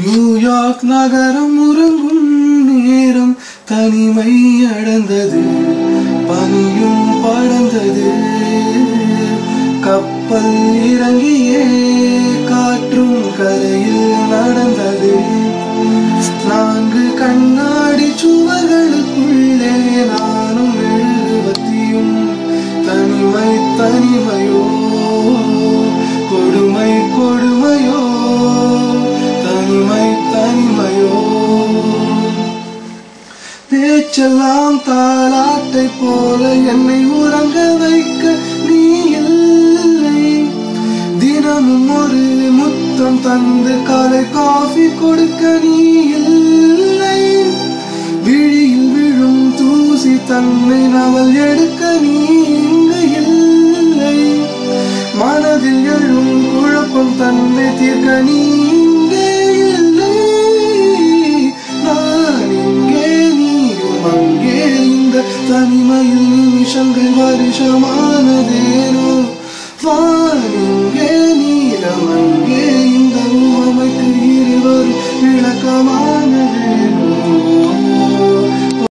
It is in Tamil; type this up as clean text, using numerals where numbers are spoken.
நியூயார்க் நகரம் உறங்கும் நேரம் தனிமை அடைந்தது, பனியும் படர்ந்தது. கப்பல் இறங்கியே காற்றும் கரையில் நடந்தது. 4 கண்ணாடி சுவர்களுக்குள்ளே நானும் எழுவத்தியும். தனிமை தனிமையோ, கொடுமை கொடுமையோ, தனிமை தனிமையோ. பேச்செல்லாம் தாலாட்டை போல என்னை உறங்க வைக்க நீ இல்லை. தினமும் ஒரு முத்தம் தந்து காலை காஃபி கொடுக்க நீ இல்லை. விழியில் விழும் தூசி தன்னை நவல் எடுக்க நீ இங்கு இல்லை. மனதில் எழும் குழப்பம் தன்னை தீர்க்க நீ இங்கே இல்லை. நான் இங்கே நீயும் அங்கே, இந்த தனிமையில் நிமிஷங்கள் வருஷமான